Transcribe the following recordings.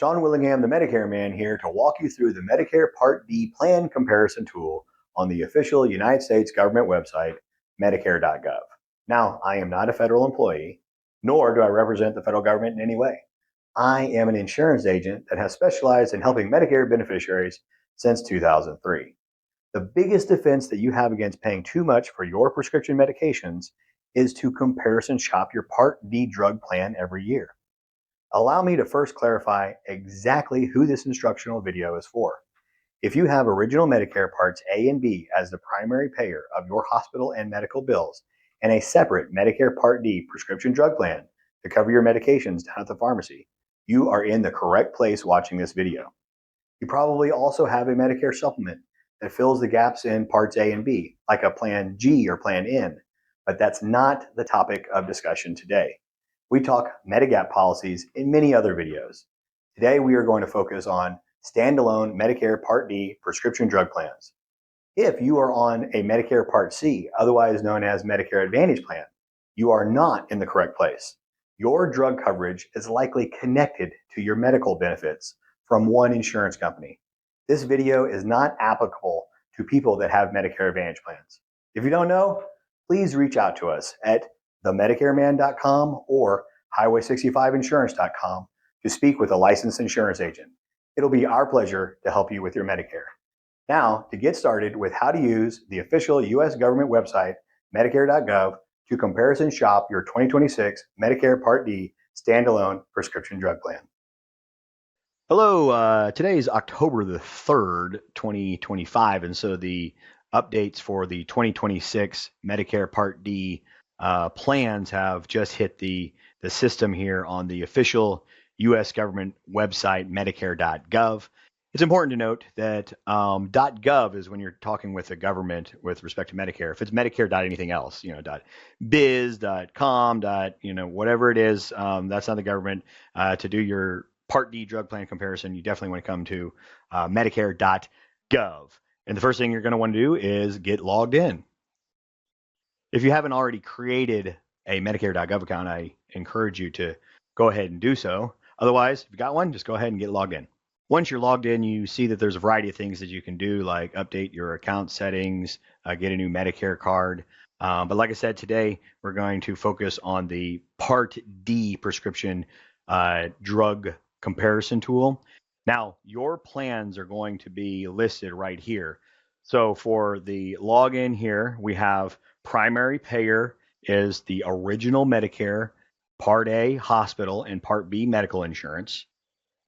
Sean Willingham, the Medicare man, here to walk you through the Medicare Part D plan comparison tool on the official United States government website, Medicare.gov. Now, I am not a federal employee, nor do I represent the federal government in any way. I am an insurance agent that has specialized in helping Medicare beneficiaries since 2003. The biggest defense that you have against paying too much for your prescription medications is to comparison shop your Part D drug plan every year. Allow me to first clarify exactly who this instructional video is for. If you have original Medicare Parts A and B as the primary payer of your hospital and medical bills, and a separate Medicare Part D prescription drug plan to cover your medications down at the pharmacy, you are in the correct place watching this video. You probably also have a Medicare supplement that fills the gaps in Parts A and B, like a Plan G or Plan N, but that's not the topic of discussion today. We talk Medigap policies in many other videos. Today we are going to focus on standalone Medicare Part D prescription drug plans. If you are on a Medicare Part C, otherwise known as Medicare Advantage plan, you are not in the correct place. Your drug coverage is likely connected to your medical benefits from one insurance company. This video is not applicable to people that have Medicare Advantage plans. If you don't know, please reach out to us at themedicareman.com or highway65insurance.com to speak with a licensed insurance agent. It'll be our pleasure to help you with your Medicare. Now, to get started with how to use the official U.S. government website, Medicare.gov, to comparison shop your 2026 Medicare Part D standalone prescription drug plan. Hello, today is October the 3rd, 2025, and so the updates for the 2026 Medicare Part D plans have just hit the system here on the official U.S. government website, Medicare.gov. It's important to note that .gov is when you're talking with the government with respect to Medicare. If it's Medicare anything else, .biz, .com, whatever it is, that's not the government. To do your Part D drug plan comparison, you definitely want to come to Medicare.gov. And the first thing you're going to want to do is get logged in. If you haven't already created a Medicare.gov account, I encourage you to go ahead and do so. Otherwise, if you got one, just go ahead and get logged in. Once you're logged in, you see that there's a variety of things that you can do, like update your account settings, get a new Medicare card. But like I said, today we're going to focus on the Part D prescription drug comparison tool. Now, your plans are going to be listed right here. So for the login here, we have primary payer is the original Medicare, Part A hospital, and Part B medical insurance.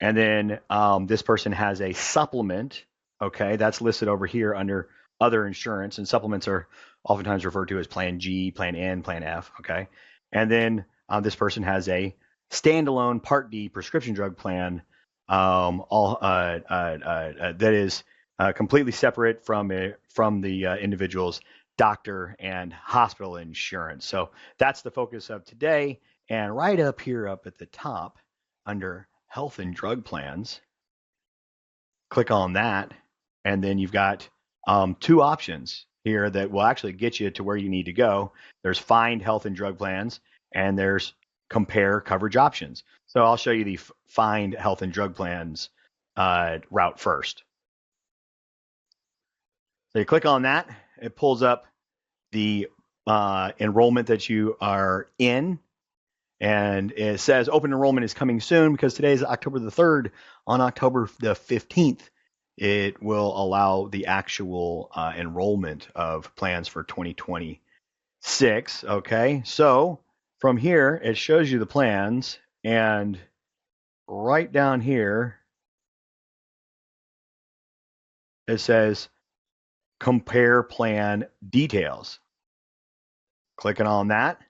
And then this person has a supplement, okay, that's listed over here under other insurance, and supplements are oftentimes referred to as Plan G, Plan N, Plan F, okay. And then this person has a standalone Part D prescription drug plan that is completely separate from the individual's doctor and hospital insurance. So that's the focus of today. And right up here, up at the top, under health and drug plans, click on that, and then you've got two options here that will actually get you to where you need to go. There's find health and drug plans, and there's compare coverage options. So I'll show you the find health and drug plans route first. So you click on that, it pulls up the enrollment that you are in, and it says open enrollment is coming soon because today is October the 3rd. On October the 15th, it will allow the actual enrollment of plans for 2026. Okay, so from here, it shows you the plans, and right down here, it says compare plan details. Clicking on that,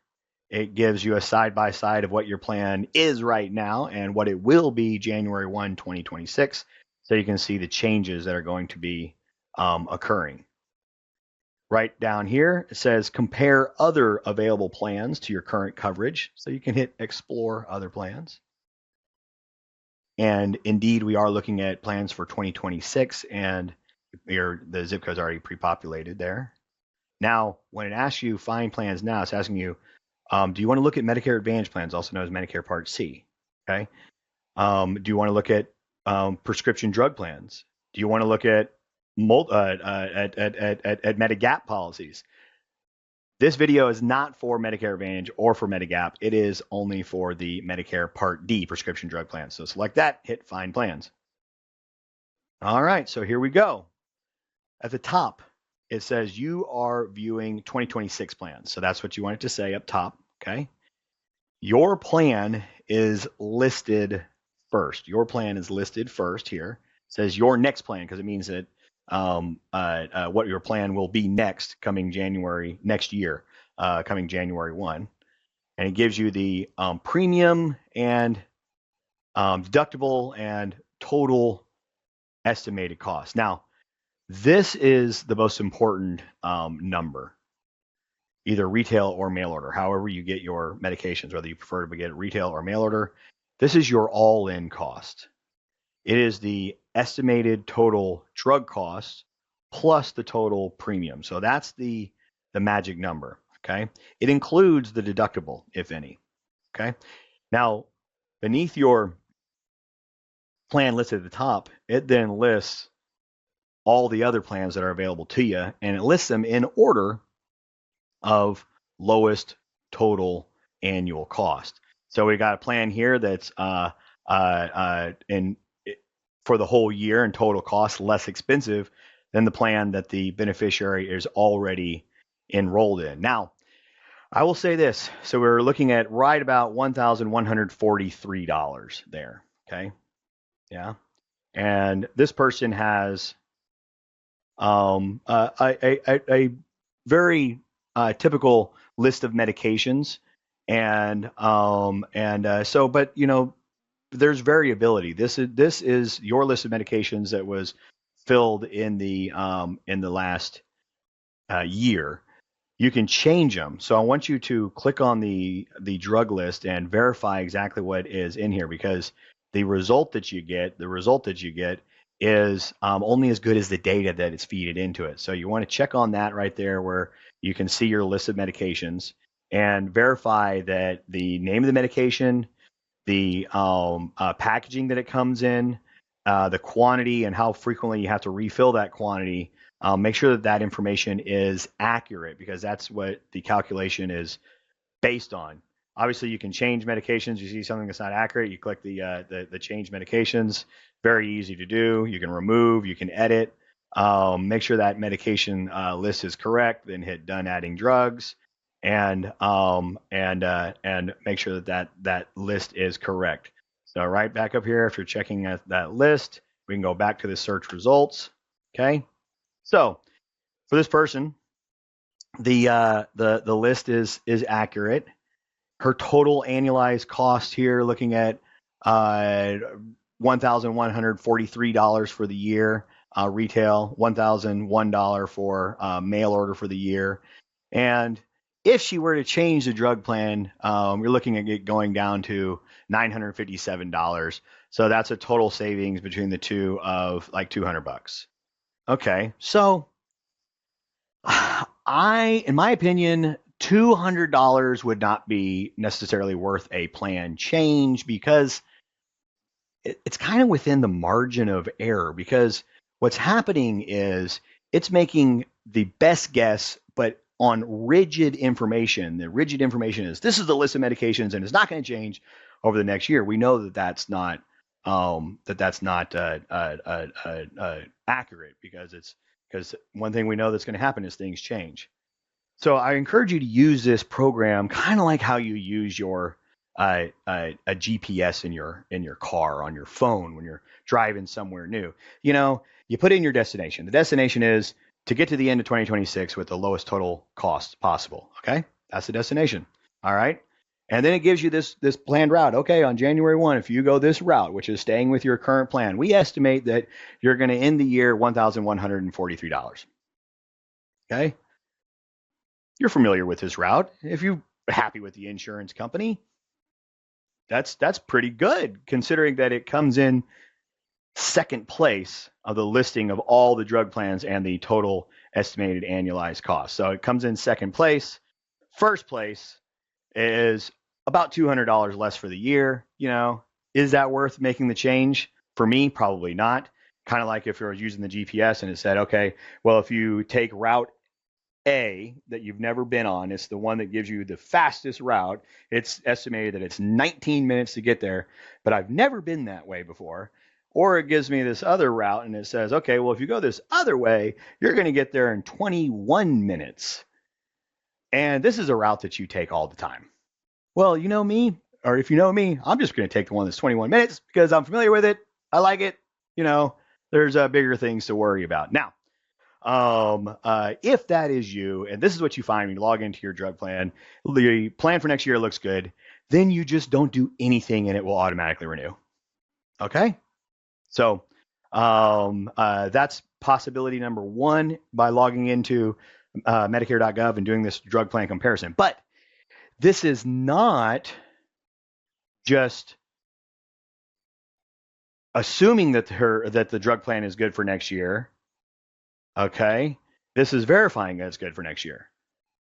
it gives you a side-by-side of what your plan is right now and what it will be January 1, 2026. So you can see the changes that are going to be occurring. Right down here, it says compare other available plans to your current coverage. So you can hit explore other plans. And indeed, we are looking at plans for 2026, and the zip code's already pre-populated there. Now, when it asks you find plans now, it's asking you, do you want to look at Medicare Advantage plans, also known as Medicare Part C? Okay. Do you want to look at prescription drug plans? Do you want to look at at Medigap policies? This video is not for Medicare Advantage or for Medigap. It is only for the Medicare Part D prescription drug plan. So select that, hit Find Plans. All right, so here we go. At the top, it says you are viewing 2026 plans. So that's what you want it to say up top, okay? Your plan is listed first. Your plan is listed first here. It says your next plan because it means that what your plan will be next coming January next year, coming January 1. And it gives you the premium and deductible and total estimated cost. Now, this is the most important number, either retail or mail order, however you get your medications, whether you prefer to get retail or mail order. This is your all-in cost. It is the estimated total drug cost plus the total premium. So that's the magic number, okay? It includes the deductible, if any, okay? Now, beneath your plan listed at the top, it then lists all the other plans that are available to you, and it lists them in order of lowest total annual cost. So we got a plan here that's in for the whole year and total cost less expensive than the plan that the beneficiary is already enrolled in. Now, I will say this. So we're looking at right about $1,143 there. Okay. Yeah. And this person has a very typical list of medications. But there's variability. This is your list of medications that was filled in the last year. You can change them. So I want you to click on the drug list and verify exactly what is in here, because the result that you get is only as good as the data that is fed into it. So you want to check on that right there where you can see your list of medications and verify that the name of the medication, the packaging that it comes in, the quantity and how frequently you have to refill that quantity. Make sure that that information is accurate, because that's what the calculation is based on. Obviously, you can change medications. You see something that's not accurate, you click the change medications. Very easy to do. You can remove, you can edit. Make sure that medication list is correct. Then hit done adding drugs, and make sure that list is correct. So right back up here, if you're checking that list, we can go back to the search results. Okay. So for this person, the list is accurate. Her total annualized cost here, looking at $1,143 for the year, retail, $1,001 for mail order for the year. And if she were to change the drug plan, you're looking at it going down to $957. So that's a total savings between the two of like $200. Okay, so in my opinion, $200 would not be necessarily worth a plan change, because it's kind of within the margin of error. Because what's happening is it's making the best guess, but on rigid information. The rigid information is this is the list of medications and it's not going to change over the next year. We know that that's not accurate, because one thing we know that's going to happen is things change. So I encourage you to use this program kind of like how you use your a GPS in your car on your phone when you're driving somewhere new. You put in your destination. The destination is to get to the end of 2026 with the lowest total cost possible. Okay, that's the destination. All right. And then it gives you this planned route. Okay, on January 1, if you go this route, which is staying with your current plan, we estimate that you're going to end the year $1,143. Okay. You're familiar with this route. If you're happy with the insurance company, that's pretty good, considering that it comes in second place of the listing of all the drug plans and the total estimated annualized cost. So it comes in second place. First place is about $200 less for the year. Is that worth making the change? For me, probably not. Kind of like if I was using the GPS and it said, okay, well, if you take route A that you've never been on, it's the one that gives you the fastest route. It's estimated that it's 19 minutes to get there, but I've never been that way before. Or it gives me this other route and it says, okay, well, if you go this other way, you're going to get there in 21 minutes. And this is a route that you take all the time. Well, you know me, or if you know me, I'm just going to take the one that's 21 minutes because I'm familiar with it. I like it. You know, there's bigger things to worry about. Now, if that is you, and this is what you find when you log into your drug plan, the plan for next year looks good, then you just don't do anything and it will automatically renew. Okay? So that's possibility number one by logging into Medicare.gov and doing this drug plan comparison. But this is not just assuming that the drug plan is good for next year. Okay, this is verifying that it's good for next year.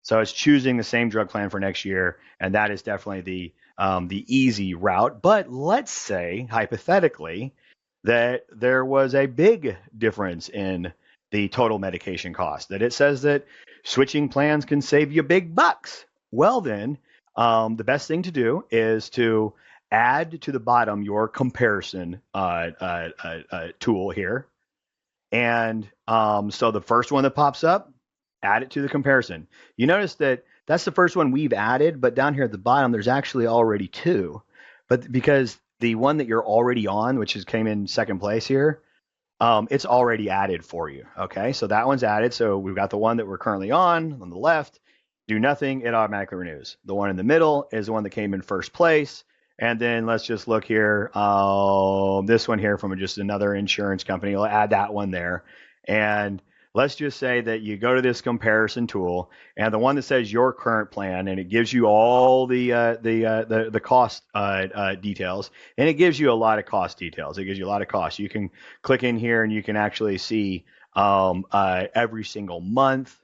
So it's choosing the same drug plan for next year, and that is definitely the easy route. But let's say hypothetically that there was a big difference in the total medication cost. That it says that switching plans can save you big bucks. Well, then the best thing to do is to add to the bottom your comparison tool here. And so the first one that pops up, add it to the comparison. You notice that that's the first one we've added, but down here at the bottom, there's actually already two. But because the one that you're already on, which came in second place here, it's already added for you. Okay, so that one's added. So we've got the one that we're currently on the left. Do nothing, it automatically renews. The one in the middle is the one that came in first place. And then let's just look here. This one here from just another insurance company. We'll add that one there. And let's just say that you go to this comparison tool and the one that says your current plan, and it gives you all the cost details, and it gives you a lot of cost details. It gives you a lot of costs. You can click in here and you can actually see every single month.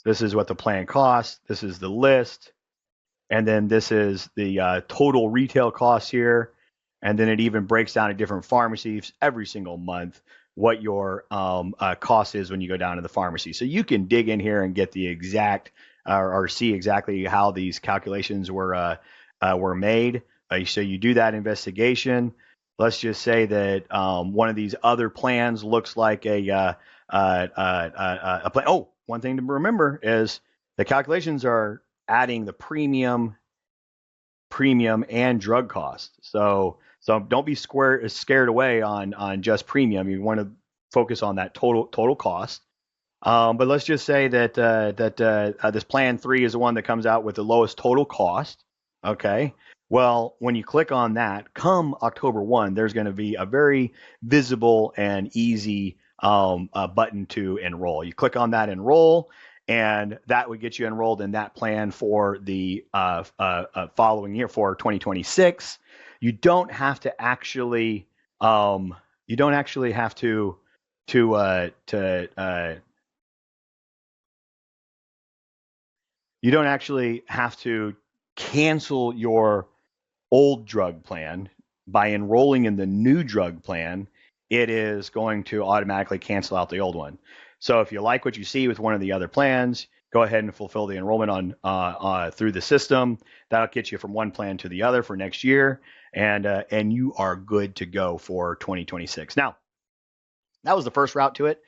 This is what the plan costs. This is the list. And then this is the total retail costs here. And then it even breaks down to different pharmacies every single month what your cost is when you go down to the pharmacy. So you can dig in here and get the exact or see exactly how these calculations were made. So you do that investigation. Let's just say that one of these other plans looks like a plan. Oh, one thing to remember is the calculations are adding the premium and drug cost. So don't be scared away on just premium. You want to focus on that total cost. But let's just say that this plan 3 is the one that comes out with the lowest total cost. Okay. Well, when you click on that, come October 1, there's going to be a very visible and easy button to enroll. You click on that enroll, and that would get you enrolled in that plan for the following year for 2026. You don't have to actually you don't actually have to you don't actually have to cancel your old drug plan by enrolling in the new drug plan. It is going to automatically cancel out the old one. So if you like what you see with one of the other plans, go ahead and fulfill the enrollment on through the system. That'll get you from one plan to the other for next year, and you are good to go for 2026. Now, that was the first route to it.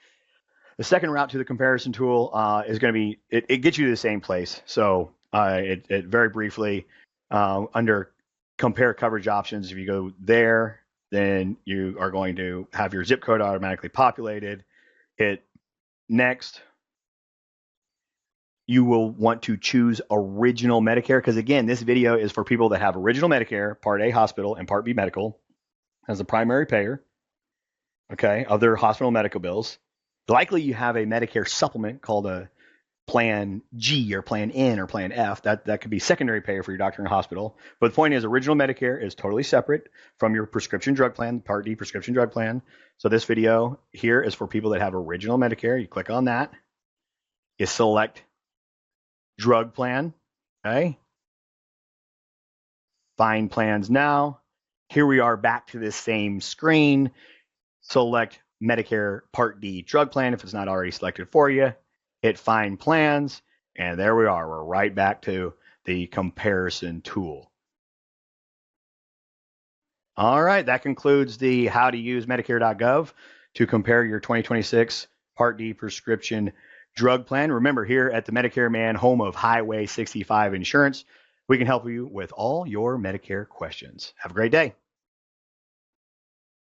The second route to the comparison tool is going to be it gets you to the same place. So it very briefly under compare coverage options, if you go there, then you are going to have your zip code automatically populated. Hit next. You will want to choose original Medicare because, again, this video is for people that have original Medicare, Part A hospital and Part B medical as the primary payer, okay, of their hospital medical bills. Likely you have a Medicare supplement called a Plan G or Plan N or Plan F. That could be secondary payer for your doctor and hospital. But the point is, original Medicare is totally separate from your prescription drug plan, Part D prescription drug plan. So this video here is for people that have original Medicare. You click on that. You select drug plan, okay? Find plans now. Here we are back to this same screen. Select Medicare Part D drug plan if it's not already selected for you. Hit find plans, and there we are. We're right back to the comparison tool. All right, that concludes the how to use Medicare.gov to compare your 2026 Part D prescription drug plan. Remember, here at the Medicare Man, home of Highway 65 Insurance, we can help you with all your Medicare questions. Have a great day.